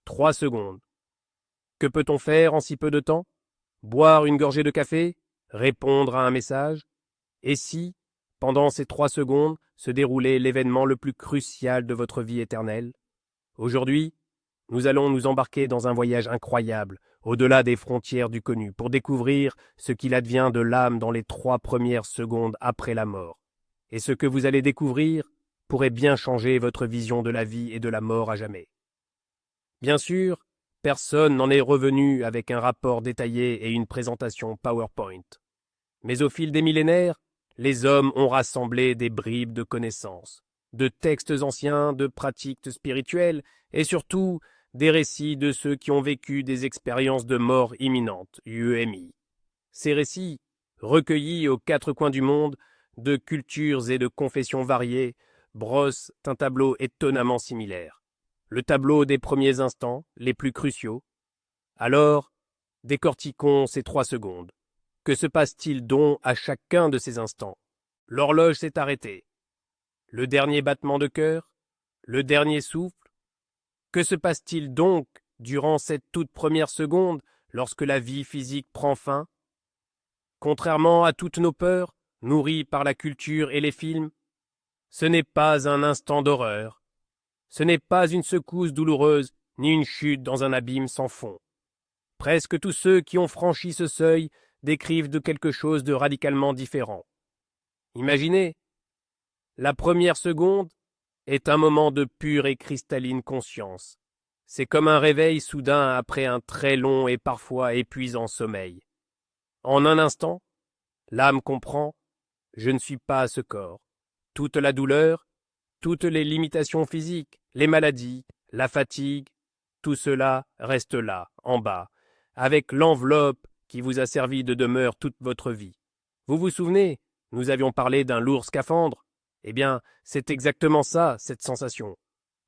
3 secondes. Que peut-on faire en si peu de temps? Boire une gorgée de café? Répondre à un message? Et si, pendant ces 3 secondes, se déroulait l'événement le plus crucial de votre vie éternelle? Aujourd'hui, nous allons nous embarquer dans un voyage incroyable, au-delà des frontières du connu, pour découvrir ce qu'il advient de l'âme dans les 3 premières secondes après la mort. Et ce que vous allez découvrir pourrait bien changer votre vision de la vie et de la mort à jamais. Bien sûr, personne n'en est revenu avec un rapport détaillé et une présentation PowerPoint. Mais au fil des millénaires, les hommes ont rassemblé des bribes de connaissances, de textes anciens, de pratiques spirituelles et surtout des récits de ceux qui ont vécu des expériences de mort imminente, UEMI. Ces récits, recueillis aux 4 coins du monde, de cultures et de confessions variées, brossent un tableau étonnamment similaire. Le tableau des premiers instants, les plus cruciaux. Alors, décortiquons ces 3 secondes. Que se passe-t-il donc à chacun de ces instants? L'horloge s'est arrêtée. Le dernier battement de cœur? Le dernier souffle? Que se passe-t-il donc durant cette toute première seconde lorsque la vie physique prend fin? Contrairement à toutes nos peurs, nourries par la culture et les films, ce n'est pas un instant d'horreur. Ce n'est pas une secousse douloureuse, ni une chute dans un abîme sans fond. Presque tous ceux qui ont franchi ce seuil décrivent de quelque chose de radicalement différent. Imaginez, la première seconde est un moment de pure et cristalline conscience. C'est comme un réveil soudain après un très long et parfois épuisant sommeil. En un instant, l'âme comprend, je ne suis pas ce corps. Toute la douleur, toutes les limitations physiques, les maladies, la fatigue, tout cela reste là, en bas, avec l'enveloppe qui vous a servi de demeure toute votre vie. Vous vous souvenez, nous avions parlé d'un lourd scaphandre? Eh bien, c'est exactement ça, cette sensation.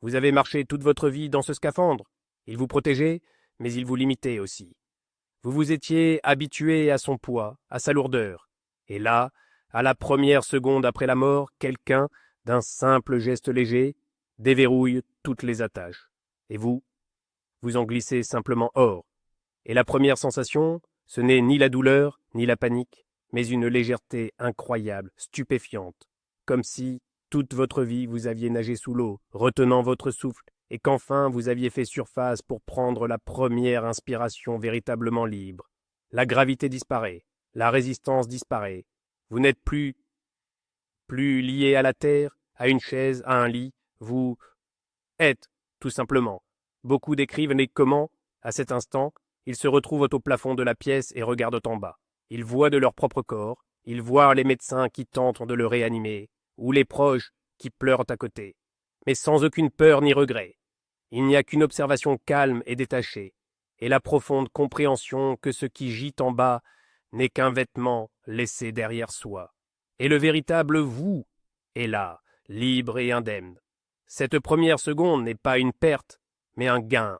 Vous avez marché toute votre vie dans ce scaphandre. Il vous protégeait, mais il vous limitait aussi. Vous vous étiez habitué à son poids, à sa lourdeur. Et là, à la première seconde après la mort, quelqu'un, d'un simple geste léger, déverrouille toutes les attaches. Et vous en glissez simplement hors. Et la première sensation, ce n'est ni la douleur, ni la panique, mais une légèreté incroyable, stupéfiante, comme si, toute votre vie, vous aviez nagé sous l'eau, retenant votre souffle, et qu'enfin vous aviez fait surface pour prendre la première inspiration véritablement libre. La gravité disparaît, la résistance disparaît. Vous n'êtes plus lié à la terre, à une chaise, à un lit. Vous êtes, tout simplement. Beaucoup décrivent les comment, à cet instant, ils se retrouvent au plafond de la pièce et regardent en bas. Ils voient de leur propre corps, ils voient les médecins qui tentent de le réanimer, ou les proches qui pleurent à côté, mais sans aucune peur ni regret. Il n'y a qu'une observation calme et détachée, et la profonde compréhension que ce qui gît en bas n'est qu'un vêtement laissé derrière soi. Et le véritable vous est là, libre et indemne. Cette première seconde n'est pas une perte, mais un gain.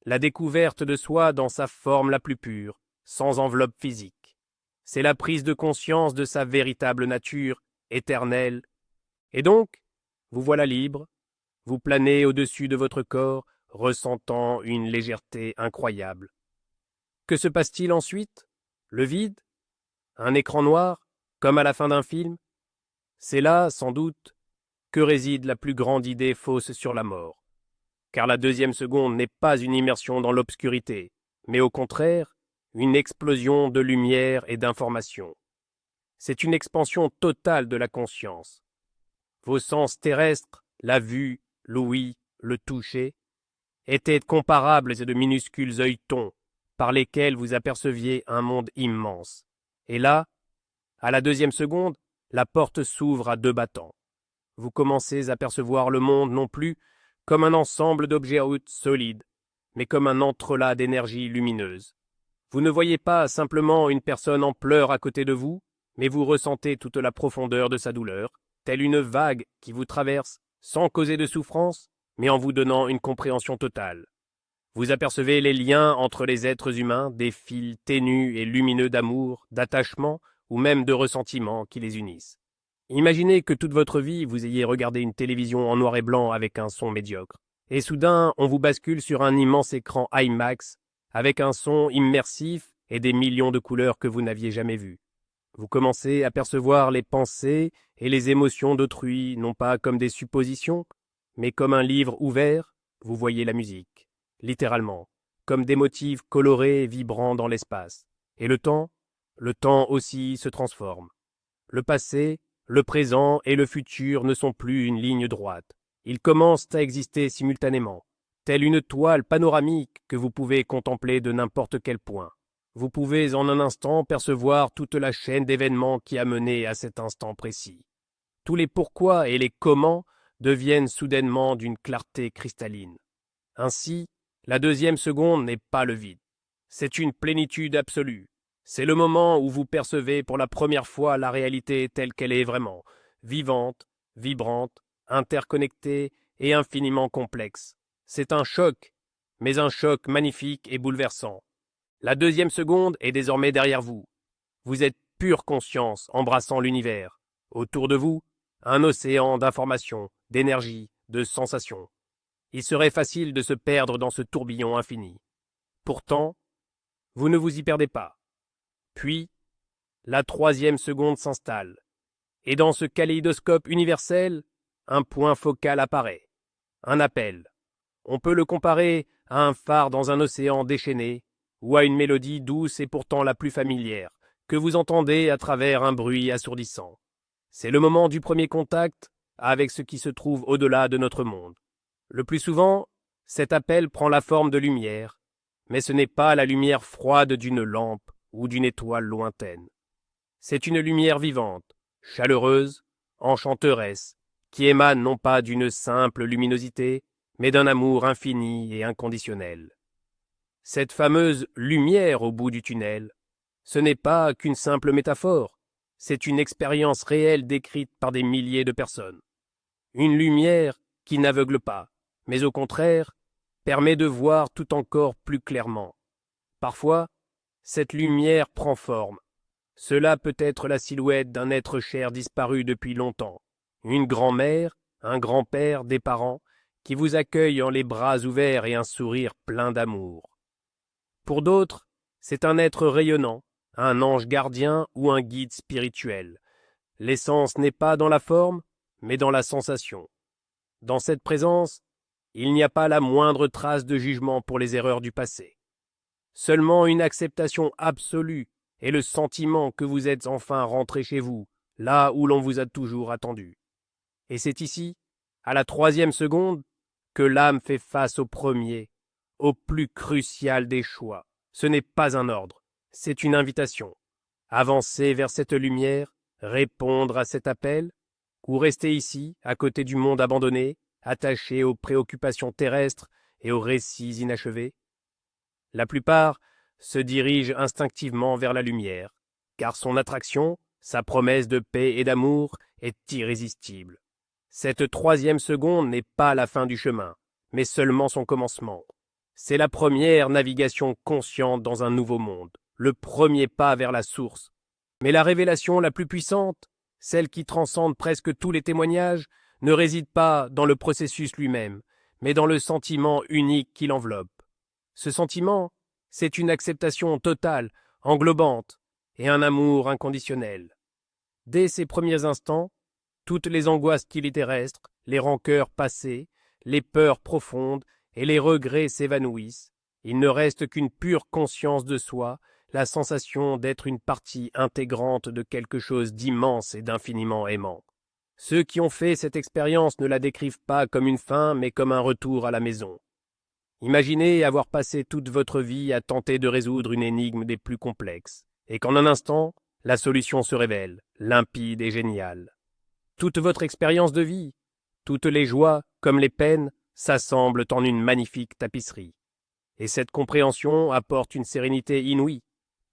La découverte de soi dans sa forme la plus pure, sans enveloppe physique. C'est la prise de conscience de sa véritable nature, éternelle. Et donc, vous voilà libre, vous planez au-dessus de votre corps, ressentant une légèreté incroyable. Que se passe-t-il ensuite? Le vide? Un écran noir, comme à la fin d'un film? C'est là, sans doute, que réside la plus grande idée fausse sur la mort. Car la deuxième seconde n'est pas une immersion dans l'obscurité, mais au contraire, une explosion de lumière et d'information. C'est une expansion totale de la conscience. Vos sens terrestres, la vue, l'ouïe, le toucher, étaient comparables et de minuscules œilletons, par lesquels vous aperceviez un monde immense. Et là, à la deuxième seconde, la porte s'ouvre à 2 battants. Vous commencez à percevoir le monde non plus comme un ensemble d'objets solides, mais comme un entrelac d'énergie lumineuse. Vous ne voyez pas simplement une personne en pleurs à côté de vous, mais vous ressentez toute la profondeur de sa douleur, telle une vague qui vous traverse, sans causer de souffrance, mais en vous donnant une compréhension totale. Vous apercevez les liens entre les êtres humains, des fils ténus et lumineux d'amour, d'attachement ou même de ressentiment qui les unissent. Imaginez que toute votre vie vous ayez regardé une télévision en noir et blanc avec un son médiocre. et soudain on vous bascule sur un immense écran IMAX avec un son immersif et des millions de couleurs que vous n'aviez jamais vues. Vous commencez à percevoir les pensées et les émotions d'autrui, non pas comme des suppositions, mais comme un livre ouvert, vous voyez la musique, littéralement, comme des motifs colorés et vibrants dans l'espace. Et le temps aussi se transforme. Le passé, le présent et le futur ne sont plus une ligne droite. Ils commencent à exister simultanément, telle une toile panoramique que vous pouvez contempler de n'importe quel point. Vous pouvez en un instant percevoir toute la chaîne d'événements qui a mené à cet instant précis. Tous les pourquoi et les comment deviennent soudainement d'une clarté cristalline. Ainsi, la deuxième seconde n'est pas le vide. C'est une plénitude absolue. C'est le moment où vous percevez pour la première fois la réalité telle qu'elle est vraiment, vivante, vibrante, interconnectée et infiniment complexe. C'est un choc, mais un choc magnifique et bouleversant. La deuxième seconde est désormais derrière vous. Vous êtes pure conscience embrassant l'univers. Autour de vous, un océan d'informations, d'énergie, de sensations. Il serait facile de se perdre dans ce tourbillon infini. Pourtant, vous ne vous y perdez pas. Puis, la troisième seconde s'installe. Et dans ce kaléidoscope universel, un point focal apparaît. Un appel. On peut le comparer à un phare dans un océan déchaîné, ou à une mélodie douce et pourtant la plus familière, que vous entendez à travers un bruit assourdissant. C'est le moment du premier contact avec ce qui se trouve au-delà de notre monde. Le plus souvent, cet appel prend la forme de lumière, mais ce n'est pas la lumière froide d'une lampe ou d'une étoile lointaine. C'est une lumière vivante, chaleureuse, enchanteresse, qui émane non pas d'une simple luminosité, mais d'un amour infini et inconditionnel. Cette fameuse lumière au bout du tunnel, ce n'est pas qu'une simple métaphore, c'est une expérience réelle décrite par des milliers de personnes. Une lumière qui n'aveugle pas, mais au contraire, permet de voir tout encore plus clairement. Parfois, cette lumière prend forme. Cela peut être la silhouette d'un être cher disparu depuis longtemps, une grand-mère, un grand-père, des parents, qui vous accueillent en les bras ouverts et un sourire plein d'amour. Pour d'autres, c'est un être rayonnant, un ange gardien ou un guide spirituel. L'essence n'est pas dans la forme, mais dans la sensation. Dans cette présence, il n'y a pas la moindre trace de jugement pour les erreurs du passé. Seulement une acceptation absolue et le sentiment que vous êtes enfin rentré chez vous, là où l'on vous a toujours attendu. Et c'est ici, à la troisième seconde, que l'âme fait face au premier, au plus crucial des choix. Ce n'est pas un ordre, c'est une invitation. Avancer vers cette lumière, répondre à cet appel, ou rester ici, à côté du monde abandonné, attaché aux préoccupations terrestres et aux récits inachevés. La plupart se dirigent instinctivement vers la lumière, car son attraction, sa promesse de paix et d'amour, est irrésistible. Cette troisième seconde n'est pas la fin du chemin, mais seulement son commencement. C'est la première navigation consciente dans un nouveau monde, le premier pas vers la source. Mais la révélation la plus puissante, celle qui transcende presque tous les témoignages, ne réside pas dans le processus lui-même, mais dans le sentiment unique qui l'enveloppe. Ce sentiment, c'est une acceptation totale, englobante, et un amour inconditionnel. Dès ces premiers instants, toutes les angoisses terrestres, les rancœurs passées, les peurs profondes et les regrets s'évanouissent. Il ne reste qu'une pure conscience de soi, la sensation d'être une partie intégrante de quelque chose d'immense et d'infiniment aimant. Ceux qui ont fait cette expérience ne la décrivent pas comme une fin, mais comme un retour à la maison. Imaginez avoir passé toute votre vie à tenter de résoudre une énigme des plus complexes, et qu'en un instant, la solution se révèle, limpide et géniale. Toute votre expérience de vie, toutes les joies comme les peines, s'assemblent en une magnifique tapisserie. Et cette compréhension apporte une sérénité inouïe,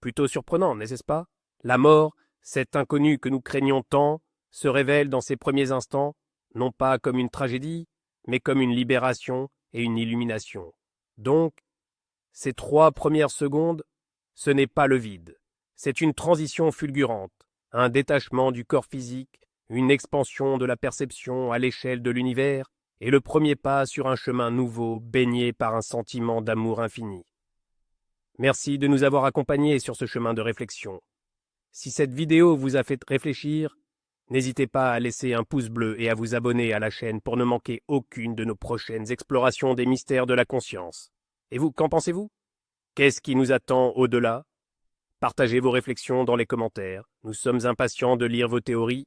plutôt surprenante, n'est-ce pas? La mort, cet inconnu que nous craignons tant, se révèle dans ces premiers instants, non pas comme une tragédie, mais comme une libération et une illumination. Donc, ces 3 premières secondes, ce n'est pas le vide, c'est une transition fulgurante, un détachement du corps physique, une expansion de la perception à l'échelle de l'univers, est le premier pas sur un chemin nouveau baigné par un sentiment d'amour infini. Merci de nous avoir accompagnés sur ce chemin de réflexion. Si cette vidéo vous a fait réfléchir, n'hésitez pas à laisser un pouce bleu et à vous abonner à la chaîne pour ne manquer aucune de nos prochaines explorations des mystères de la conscience. Et vous, qu'en pensez-vous? Qu'est-ce qui nous attend au-delà? Partagez vos réflexions dans les commentaires. Nous sommes impatients de lire vos théories